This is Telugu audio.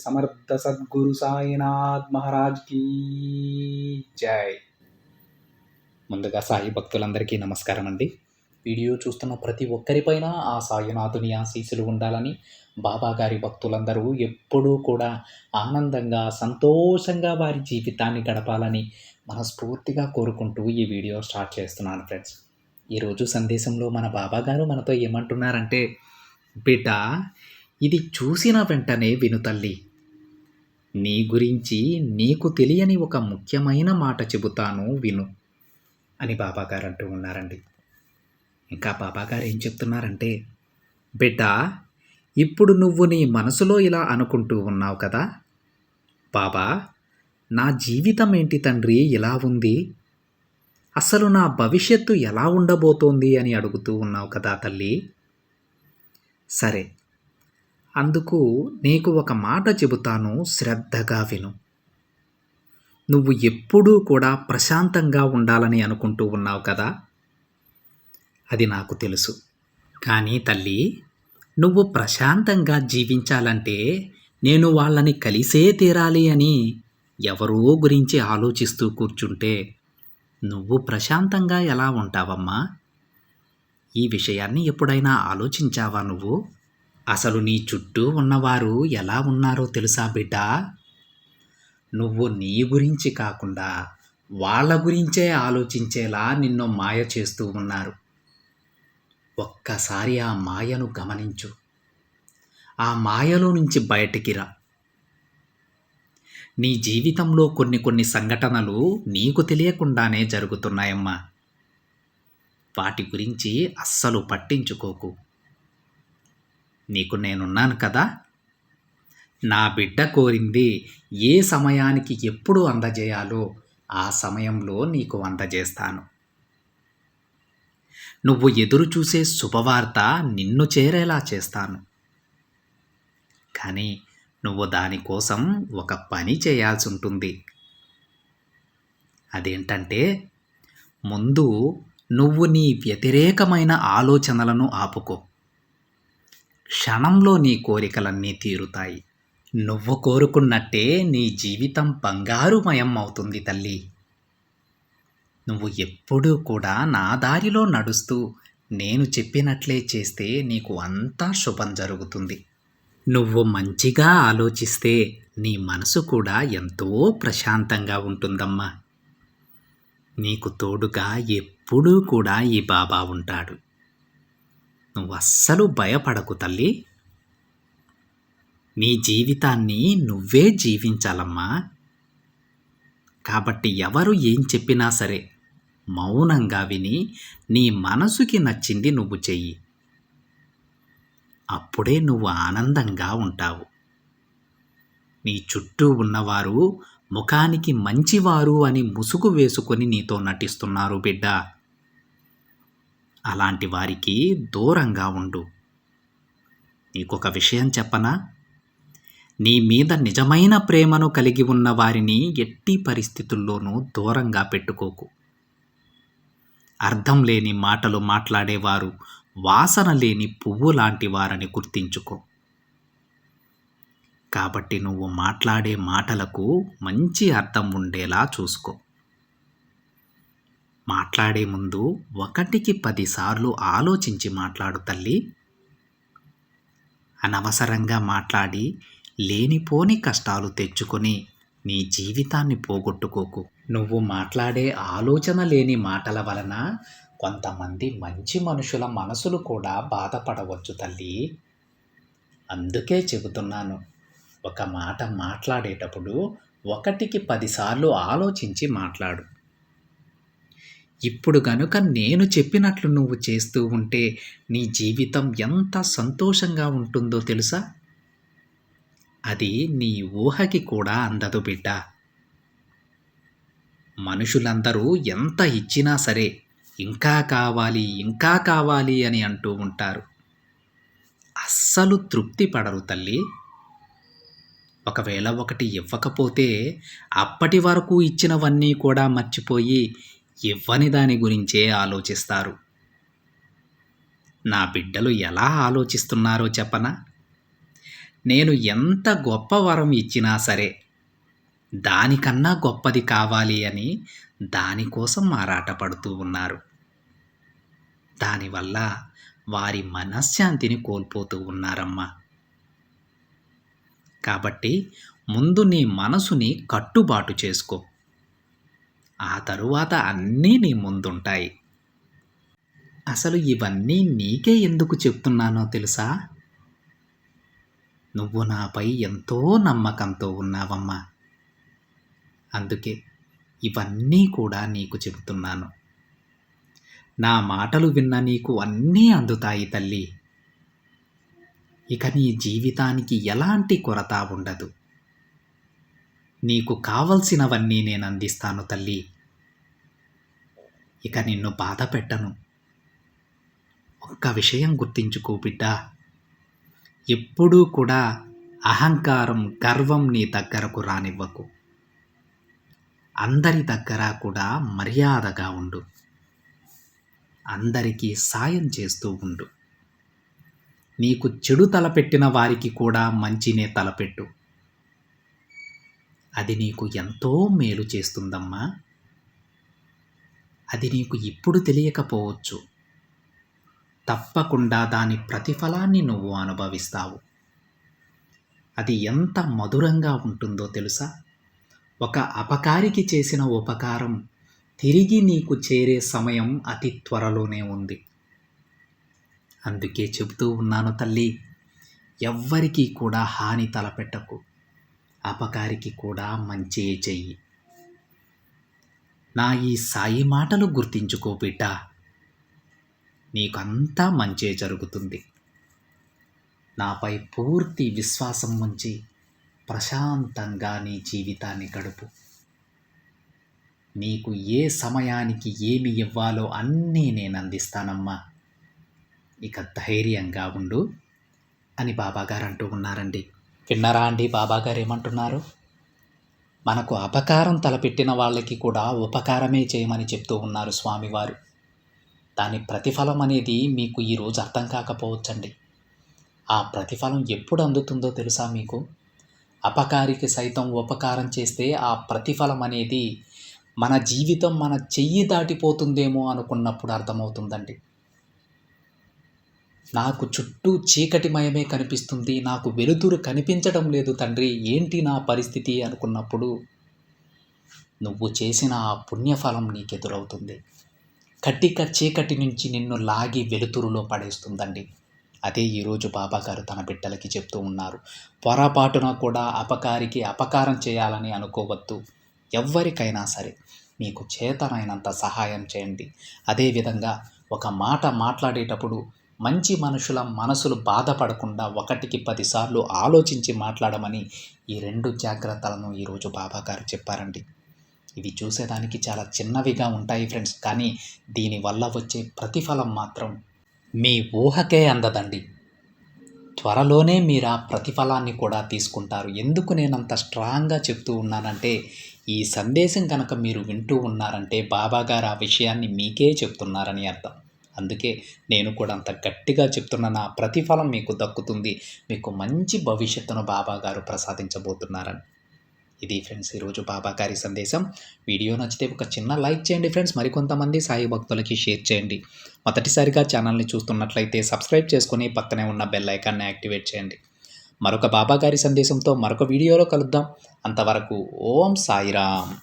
సమర్థ సద్గురు సాయినాథ్ మహారాజ్ కీ జై. ముందుగా సాయి భక్తులందరికీ నమస్కారం అండి. వీడియో చూస్తున్న ప్రతి ఒక్కరిపైన ఆ సాయినాథుని ఆశీస్సులు ఉండాలని, బాబా గారి భక్తులందరూ ఎప్పుడూ కూడా ఆనందంగా, సంతోషంగా వారి జీవితాన్ని గడపాలని మనస్ఫూర్తిగా కోరుకుంటూ ఈ వీడియో స్టార్ట్ చేస్తున్నాను ఫ్రెండ్స్. ఈరోజు సందేశంలో మన బాబా గారు మనతో ఏమంటున్నారంటే, బిడ్డ, ఇది చూసిన వెంటనే విను తల్లి. నీ గురించి నీకు తెలియని ఒక ముఖ్యమైన మాట చెబుతాను విను అని బాబాగారు అంటూ ఉన్నారండి. ఇంకా బాబాగారు ఏం చెప్తున్నారంటే, బిడ్డ, ఇప్పుడు నువ్వు నీ మనసులో ఇలా అనుకుంటూ ఉన్నావు కదా, బాబా, నా జీవితం ఏంటి తండ్రి ఇలా ఉంది, అసలు నా భవిష్యత్తు ఎలా ఉండబోతోంది అని అడుగుతూ ఉన్నావు కదా తల్లి. సరే, అందుకు నీకు ఒక మాట చెబుతాను, శ్రద్ధగా విను. నువ్వు ఎప్పుడూ కూడా ప్రశాంతంగా ఉండాలని అనుకుంటూ ఉన్నావు కదా, అది నాకు తెలుసు. కానీ తల్లి, నువ్వు ప్రశాంతంగా జీవించాలంటే నేను వాళ్ళని కలిసే తీరాలి అని ఎవరో గురించి ఆలోచిస్తూ కూర్చుంటే నువ్వు ప్రశాంతంగా ఎలా ఉంటావమ్మా? ఈ విషయాన్ని ఎప్పుడైనా ఆలోచించావా నువ్వు? అసలు నీ చుట్టూ ఉన్నవారు ఎలా ఉన్నారో తెలుసా బిడ్డ? నువ్వు నీ గురించి కాకుండా వాళ్ళ గురించే ఆలోచించేలా నిన్ను మాయ చేస్తూ ఉన్నారు. ఒక్కసారి ఆ మాయను గమనించు. ఆ మాయలో నుంచి బయటికి రా. నీ జీవితంలో కొన్ని సంఘటనలు నీకు తెలియకుండానే జరుగుతున్నాయమ్మా. వాటి గురించి అస్సలు పట్టించుకోకు. నీకు నేనున్నాను కదా. నా బిడ్డ కోరింది ఏ సమయానికి ఎప్పుడు అందజేయాలో ఆ సమయంలో నీకు అందజేస్తాను. నువ్వు ఎదురు చూసే శుభవార్త నిన్ను చేరేలా చేస్తాను. కానీ నువ్వు దానికోసం ఒక పని చేయాల్సి ఉంటుంది. అదేంటంటే, ముందు నువ్వు నీ వ్యతిరేకమైన ఆలోచనలను ఆపుకో. క్షణంలో నీ కోరికలన్నీ తీరుతాయి. నువ్వు కోరుకున్నట్టే నీ జీవితం బంగారుమయం అవుతుంది తల్లి. నువ్వు ఎప్పుడూ కూడా నా దారిలో నడుస్తూ నేను చెప్పినట్లే చేస్తే నీకు అంతా శుభం జరుగుతుంది. నువ్వు మంచిగా ఆలోచిస్తే నీ మనసు కూడా ఎంతో ప్రశాంతంగా ఉంటుందమ్మా. నీకు తోడుగా ఎప్పుడూ కూడా ఈ బాబా ఉంటాడు. నువ్వు అస్సలు భయపడకు తల్లి. నీ జీవితాన్ని నువ్వే జీవించాలమ్మా. కాబట్టి ఎవరు ఏం చెప్పినా సరే మౌనంగా విని నీ మనసుకి నచ్చింది నువ్వు చెయ్యి. అప్పుడే నువ్వు ఆనందంగా ఉంటావు. నీ చుట్టూ ఉన్నవారు ముఖానికి మంచివారు అని ముసుగు వేసుకొని నీతో నటిస్తున్నారు బిడ్డ. అలాంటి వారికి దూరంగా ఉండు. నీకొక విషయం చెప్పనా? నీ మీద నిజమైన ప్రేమను కలిగి ఉన్న వారిని ఎట్టి పరిస్థితుల్లోనూ దూరంగా పెట్టుకోకు. అర్థం లేని మాటలు మాట్లాడేవారు వాసన లేని పువ్వు లాంటి వారని గుర్తించుకో. కాబట్టి నువ్వు మాట్లాడే మాటలకు మంచి అర్థం ఉండేలా చూసుకో. మాట్లాడే ముందు 1కి 10 సార్లు ఆలోచించి మాట్లాడు తల్లి. అనవసరంగా మాట్లాడి లేనిపోని కష్టాలు తెచ్చుకొని నీ జీవితాన్ని పోగొట్టుకోకు. నువ్వు మాట్లాడే ఆలోచన లేని మాటల వలన కొంతమంది మంచి మనుషుల మనసులు కూడా బాధపడవచ్చు తల్లి. అందుకే చెబుతున్నాను, ఒక మాట మాట్లాడేటప్పుడు 1కి 10 సార్లు ఆలోచించి మాట్లాడు. ఇప్పుడు గనుక నేను చెప్పినట్లు నువ్వు చేస్తూ ఉంటే నీ జీవితం ఎంత సంతోషంగా ఉంటుందో తెలుసా? అది నీ ఊహకి కూడా అందదు బిడ్డ. మనుషులందరూ ఎంత ఇచ్చినా సరే ఇంకా కావాలి, ఇంకా కావాలి అని అంటూ ఉంటారు. అస్సలు తృప్తి పడరు తల్లి. ఒకవేళ ఒకటి ఇవ్వకపోతే అప్పటి వరకు ఇచ్చినవన్నీ కూడా మర్చిపోయి ఇవ్వని దాని గురించే ఆలోచిస్తారు. నా బిడ్డలు ఎలా ఆలోచిస్తున్నారో చెప్పనా? నేను ఎంత గొప్ప వరం ఇచ్చినా సరే దానికన్నా గొప్పది కావాలి అని దానికోసం ఆరాటపడుతూ ఉన్నారు. దానివల్ల వారి మనశ్శాంతిని కోల్పోతూ ఉన్నారమ్మా. కాబట్టి ముందు నీ మనసుని కట్టుబాటు చేసుకో. ఆ తరువాత అన్నీ నీ ముందుంటాయి. అసలు ఇవన్నీ నీకే ఎందుకు చెప్తున్నానో తెలుసా? నువ్వు నాపై ఎంతో నమ్మకంతో ఉన్నావమ్మా. అందుకే ఇవన్నీ కూడా నీకు చెబుతున్నాను. నా మాటలు విన్న నీకు అన్నీ అందుతాయి తల్లి. ఇక నీ జీవితానికి ఎలాంటి కొరత ఉండదు. నీకు కావలసినవన్నీ నేను అందిస్తాను తల్లి. ఇక నిన్ను బాధ పెట్టను. ఒక్క విషయం గుర్తించుకో బిడ్డా, ఎప్పుడూ కూడా అహంకారం, గర్వం నీ దగ్గరకు రానివ్వకు. అందరి దగ్గర కూడా మర్యాదగా ఉండు. అందరికీ సాయం చేస్తూ ఉండు. నీకు చెడు తలపెట్టిన వారికి కూడా మంచినే తలపెట్టు. అది నీకు ఎంతో మేలు చేస్తుందమ్మా. అది నీకు ఇప్పుడు తెలియకపోవచ్చు. తప్పకుండా దాని ప్రతిఫలాన్ని నువ్వు అనుభవిస్తావు. అది ఎంత మధురంగా ఉంటుందో తెలుసా? ఒక అపకారికి చేసిన ఉపకారం తిరిగి నీకు చేరే సమయం అతి త్వరలోనే ఉంది. అందుకే చెబుతూ ఉన్నాను తల్లి, ఎవ్వరికీ కూడా హాని తలపెట్టకు. అపకారికి కూడా మంచే చెయ్యి. నా ఈ సాయి మాటలు గుర్తించుకో బిడ్డా, నీకంతా మంచే జరుగుతుంది. నాపై పూర్తి విశ్వాసం ఉంచి ప్రశాంతంగా నీ జీవితాన్ని గడుపు. నీకు ఏ సమయానికి ఏమి ఇవ్వాలో అన్నీ నేను అందిస్తానమ్మా. ఇక ధైర్యంగా ఉండు అని బాబాగారు అంటూ ఉన్నారండి. విన్నారా అండి బాబాగారు ఏమంటున్నారు? మనకు అపకారం తలపెట్టిన వాళ్ళకి కూడా ఉపకారమే చేయమని చెప్తూ ఉన్నారు స్వామివారు. దాని ప్రతిఫలం అనేది మీకు ఈరోజు అర్థం కాకపోవచ్చండి. ఆ ప్రతిఫలం ఎప్పుడు అందుతుందో తెలుసా మీకు? అపకారికి సైతం ఉపకారం చేస్తే ఆ ప్రతిఫలం అనేది మన జీవితం మన చెయ్యి దాటిపోతుందేమో అనుకున్నప్పుడు అర్థమవుతుందండి. నాకు చుట్టూ చీకటిమయమే కనిపిస్తుంది, నాకు వెలుతురు కనిపించడం లేదు తండ్రి, ఏంటి నా పరిస్థితి అనుకున్నప్పుడు నువ్వు చేసిన ఆ పుణ్యఫలం నీకెదురవుతుంది. కటిక చీకటి నుంచి నిన్ను లాగి వెలుతురులో పడేస్తుందండి. అదే ఈరోజు బాబాగారు తన బిడ్డలకి చెప్తూ ఉన్నారు. పొరపాటున కూడా అపకారికి అపకారం చేయాలని అనుకోవద్దు. ఎవ్వరికైనా సరే మీకు చేతనైనంత సహాయం చేయండి. అదేవిధంగా ఒక మాట మాట్లాడేటప్పుడు మంచి మనుషుల మనసులు బాధపడకుండా 1కి 10 సార్లు ఆలోచించి మాట్లాడమని ఈ 2 జాగ్రత్తలను ఈరోజు బాబాగారు చెప్పారండి. ఇవి చూసేదానికి చాలా చిన్నవిగా ఉంటాయి ఫ్రెండ్స్, కానీ దీనివల్ల వచ్చే ప్రతిఫలం మాత్రం మీ ఊహకే అందదండి. త్వరలోనే మీరు ఆ ప్రతిఫలాన్ని కూడా తీసుకుంటారు. ఎందుకు నేనంత స్ట్రాంగ్గా చెప్తూ ఉన్నానంటే, ఈ సందేశం కనుక మీరు వింటూ ఉన్నారంటే బాబాగారు ఆ విషయాన్ని మీకే చెప్తున్నారని అర్థం. అందుకే నేను కూడా అంత గట్టిగా చెప్తున్న నా ప్రతిఫలం మీకు దక్కుతుంది. మీకు మంచి భవిష్యత్తును బాబాగారు ప్రసాదించబోతున్నారని. ఇది ఫ్రెండ్స్ ఈరోజు బాబాగారి సందేశం. వీడియో నచ్చితే ఒక చిన్న లైక్ చేయండి ఫ్రెండ్స్. మరికొంతమంది సాయి భక్తులకి షేర్ చేయండి. మొదటిసారిగా ఛానల్ని చూస్తున్నట్లయితే సబ్స్క్రైబ్ చేసుకొని పక్కనే ఉన్న బెల్ ఐకాన్ని యాక్టివేట్ చేయండి. మరొక బాబాగారి సందేశంతో మరొక వీడియోలో కలుద్దాం. అంతవరకు ఓం సాయిరామ్.